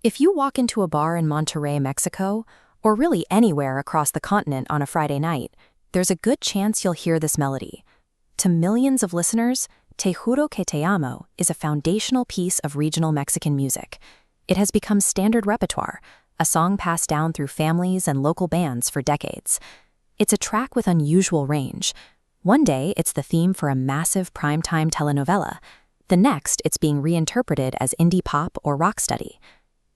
If you walk into a bar in Monterrey, Mexico, or really anywhere across the continent on a Friday night, there's a good chance you'll hear this melody. To millions of listeners, Te Juro Que Te Amo is a foundational piece of regional Mexican music. It has become standard repertoire, a song passed down through families and local bands for decades. It's a track with unusual range. One day, it's the theme for a massive primetime telenovela. The next, it's being reinterpreted as indie pop or rocksteady.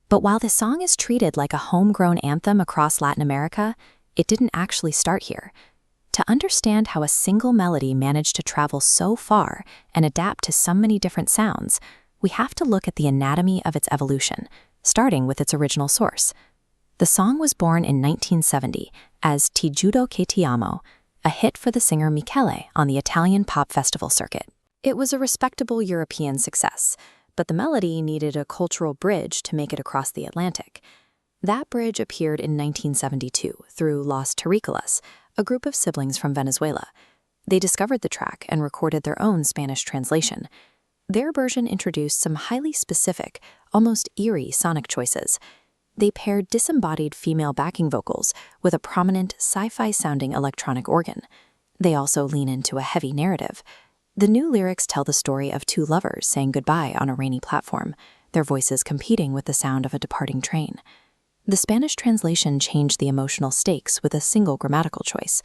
But while this song is treated like a homegrown anthem across Latin America, it didn't actually start here. To understand how a single melody managed to travel so far and adapt to so many different sounds, we have to look at the anatomy of its evolution, starting with its original source. The song was born in 1970 as Te Juro Que Te Amo, a hit for the singer Michele on the Italian pop festival circuit. It was a respectable European success, but the melody needed a cultural bridge to make it across the Atlantic. That bridge appeared in 1972 through Los Terricolas, a group of siblings from Venezuela. They discovered the track and recorded their own Spanish translation. Their version introduced some highly specific, almost eerie sonic choices. They paired disembodied female backing vocals with a prominent sci-fi-sounding electronic organ. They also lean into a heavy narrative. The new lyrics tell the story of two lovers saying goodbye on a rainy platform, their voices competing with the sound of a departing train. The Spanish translation changed the emotional stakes with a single grammatical choice.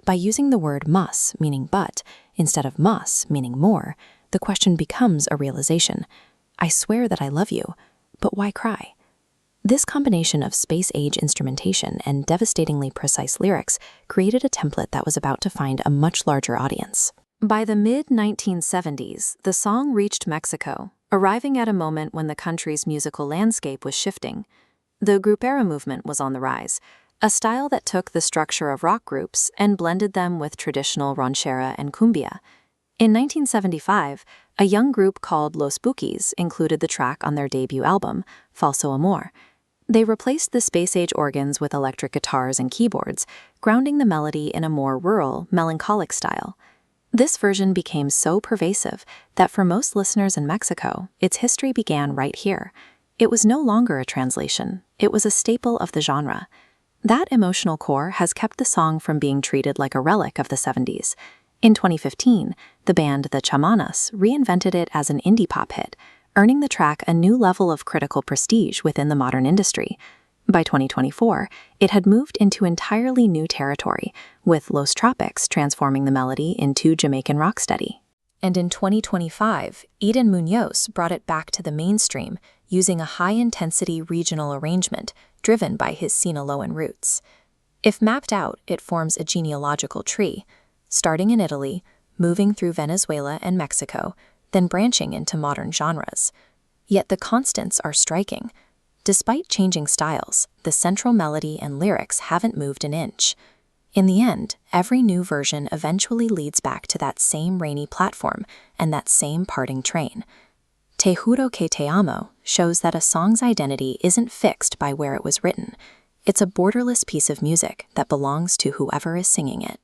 By using the word mas, meaning but, instead of mas, meaning more, the question becomes a realization. I swear that I love you, but why cry? This combination of space-age instrumentation and devastatingly precise lyrics created a template that was about to find a much larger audience. By the mid-1970s, the song reached Mexico, arriving at a moment when the country's musical landscape was shifting. The grupera movement was on the rise, a style that took the structure of rock groups and blended them with traditional ranchera and cumbia. In 1975, a young group called Los Bukis included the track on their debut album, Falso Amor. They replaced the space-age organs with electric guitars and keyboards, grounding the melody in a more rural, melancholic style. This version became so pervasive that for most listeners in Mexico, its history began right here. It was no longer a translation, it was a staple of the genre. That emotional core has kept the song from being treated like a relic of the 70s. In 2015, the band The Chamanas reinvented it as an indie pop hit, earning the track a new level of critical prestige within the modern industry. By 2024, it had moved into entirely new territory, with Los Tropics transforming the melody into Jamaican rocksteady. And in 2025, Eden Munoz brought it back to the mainstream, using a high-intensity regional arrangement driven by his Sinaloan roots. If mapped out, it forms a genealogical tree, starting in Italy, moving through Venezuela and Mexico, then branching into modern genres. Yet the constants are striking. Despite changing styles, the central melody and lyrics haven't moved an inch. In the end, every new version eventually leads back to that same rainy platform and that same parting train. Te Juro Que Te Amo shows that a song's identity isn't fixed by where it was written. It's a borderless piece of music that belongs to whoever is singing it.